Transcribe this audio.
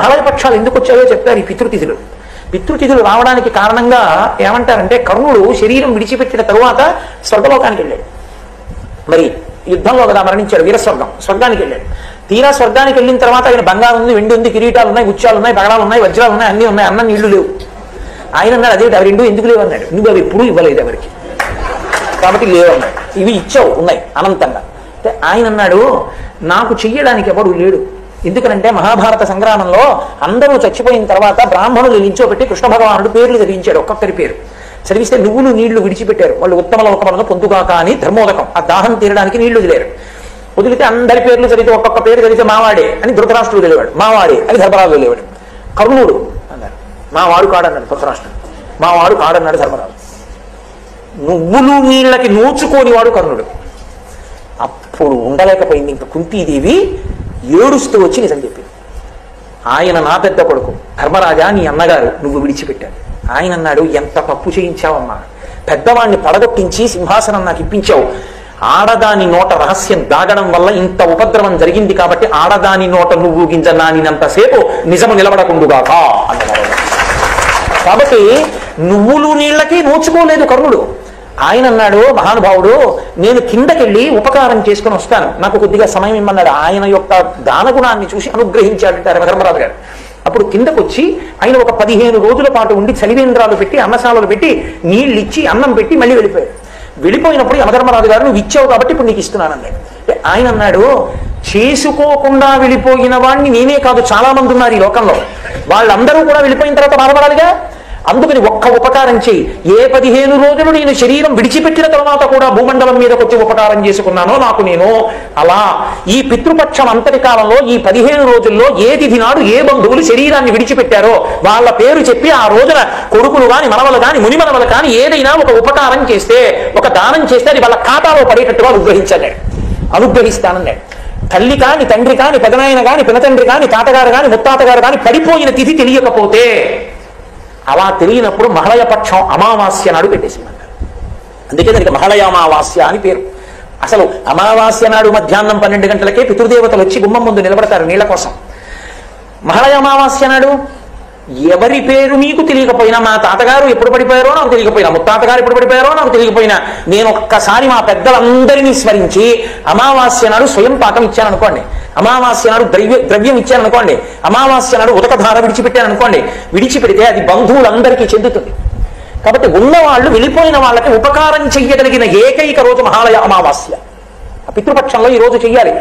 మహాలయ పక్షాలు ఎందుకు వచ్చాయో చెప్తారు ఈ పితృతిథులు. పితృతిథులు రావడానికి కారణంగా ఏమంటారంటే, కర్ణుడు శరీరం విడిచిపెట్టిన తరువాత స్వర్గలోకానికి వెళ్ళాడు. మరి యుద్ధంలో కదా మరణించాడు, స్వర్గానికి వెళ్ళాడు. తీరా స్వర్గానికి వెళ్ళిన తర్వాత ఆయన బంగారం ఉంది, వెండి ఉంది, కిరీటాలు ఉన్నాయి, ముత్యాలు ఉన్నాయి, పగడాలు ఉన్నాయి, వజ్రాలు ఉన్నాయి, అన్నీ ఉన్నాయి, అన్న నీళ్లు లేవు. ఆయన అన్నాడు, అదేంటి అవి రెండు ఎందుకు లేవు అన్నాడు. నువ్వు అవి ఎప్పుడూ ఇవ్వలేదు ఎవరికి, కాబట్టి లేవు అన్నాడు. ఇవి ఇచ్చావు, ఉన్నాయి అనంతంగా. ఆయన అన్నాడు, నాకు చెయ్యడానికి ఎవడు లేడు. ఎందుకనంటే మహాభారత సంగ్రామంలో అందరూ చచ్చిపోయిన తర్వాత బ్రాహ్మణులు నిల్చోబెట్టి కృష్ణ భగవానుడు పేర్లు చదివించాడు, ఒక్కొక్కరి పేరు చదివిస్తే నువ్వులు నీళ్లు విడిచిపెట్టారు. వాళ్ళు ఉత్తమ లోకములను పొందుగాక అని ధర్మోదకం, ఆ దాహం తీరడానికి నీళ్లు వదిలేరు. వదిలితే అందరి పేర్లు చదివితే ఒక్కొక్క పేరు చదివితే మావాడే అని ధృతరాష్ట్రుడు తెలివాడు, మావాడే అని ధర్మరాజు తెలివాడు. కర్ణుడు అన్నాడు, మావాడు కాడన్నాడు ధృతరాష్ట్రుడు, మావాడు కాడన్నాడు ధర్మరాజు. నువ్వులు నీళ్ళకి నోచుకోని వాడు కర్ణుడు. అప్పుడు ఉండలేకపోయింది ఇంకా కుంతీదేవి, ఏడుస్తూ వచ్చి నిజం చెప్పింది. ఆయన నా పెద్ద కొడుకు ధర్మరాజా, నీ అన్నగారు నువ్వు విడిచిపెట్టాడు. ఆయన అన్నాడు, ఎంత తప్పు చేయించావమ్మా, పెద్దవాణ్ణి పడగొట్టించి సింహాసనం నాకు ఇప్పించావు. ఆడదాని నోట రహస్యం దాగడం వల్ల ఇంత ఉపద్రవం జరిగింది కాబట్టి ఆడదాని నోట నువ్వు గింజ నానినంతసేపు నిజము నిలబడకుండుగాక అన్నారు. కాబట్టి నువ్వులు నీళ్ళకి నోచుకోలేదు కర్ణుడు. ఆయన అన్నాడు, మహానుభావుడు, నేను కిందకెళ్ళి ఉపకారం చేసుకుని వస్తాను, నాకు కొద్దిగా సమయం ఇమ్మన్నాడు. ఆయన యొక్క దానగుణాన్ని చూసి అనుగ్రహించాడంటారు ధర్మరాజు గారు. అప్పుడు కిందకు వచ్చి ఆయన ఒక 15 రోజుల పాటు ఉండి చలివేంద్రాలు పెట్టి అన్నశాలలు పెట్టి నీళ్ళు ఇచ్చి అన్నం పెట్టి మళ్ళీ వెళ్ళిపోయాడు. వెళ్ళిపోయినప్పుడు యమధర్మరాజు గారు, నువ్వు ఇచ్చావు కాబట్టి ఇప్పుడు నీకు ఇస్తున్నాను అన్నాడు. ఆయన అన్నాడు, చేసుకోకుండా వెళ్ళిపోయిన వాడిని నేనే కాదు చాలా మంది ఉన్నారు ఈ లోకంలో, వాళ్ళందరూ కూడా వెళ్ళిపోయిన తర్వాత బాధపడాలిగా. అందుకని ఒక్క ఉపకారం చేయి. ఏ 15 రోజులు నేను శరీరం విడిచిపెట్టిన తర్వాత కూడా భూమండలం మీదకి వచ్చి ఉపకారం చేసుకున్నానో నాకు నేను, అలా ఈ పితృపక్షం అంతటి కాలంలో ఈ 15 రోజుల్లో ఏ తిథి నాడు ఏ బంధువులు శరీరాన్ని విడిచిపెట్టారో వాళ్ళ పేరు చెప్పి ఆ రోజున కొడుకులు కాని మనవలు కాని మునిమనవలు కాని ఏదైనా ఒక ఉపకారం చేస్తే, ఒక దానం చేస్తే అది వాళ్ళ ఖాతాలో పడేటట్టుగా అనుగ్రహిస్తానన్నాడు. తల్లి కాని తండ్రి కాని పెదనాయన కాని పినతండ్రి కాని తాతగారు కాని ముత్తాతగారు కాని పడిపోయిన తిథి తెలియకపోతే, అలా తెలియనప్పుడు మహాలయ పక్షం అమావాస్య నాడు పెట్టేసిందంట. అందుకే దానికి మహాలయ అమావాస్య అని పేరు. అసలు అమావాస్య నాడు మధ్యాహ్నం 12 గంటలకే పితృదేవతలు వచ్చి గుమ్మం ముందు నిలబడతారు నీళ్ల కోసం. మహాలయ అమావాస్య నాడు ఎవరి పేరు మీకు తెలియకపోయినా, మా తాతగారు ఎప్పుడు పడిపోయారో నాకు తెలియకపోయినా, ముత్తాతగారు ఎప్పుడు పడిపోయారో నాకు తెలియకపోయినా, నేను ఒక్కసారి మా పెద్దలందరినీ స్మరించి అమావాస్య నాడు స్వయం పాకం ఇచ్చాను అనుకోండి, అమావాస్య నాడు ద్రవ్యం ఇచ్చాను అనుకోండి, అమావాస్య నాడు ఉదకధార విడిచిపెట్టాను అనుకోండి, విడిచిపెడితే అది బంధువులందరికీ చెందుతుంది. కాబట్టి ఉన్నవాళ్ళు వెళ్ళిపోయిన వాళ్ళకి ఉపకారం చెయ్యగలిగిన ఏకైక రోజు మహాలయ అమావాస్య. ఆ పితృపక్షంలో ఈ రోజు చెయ్యాలి.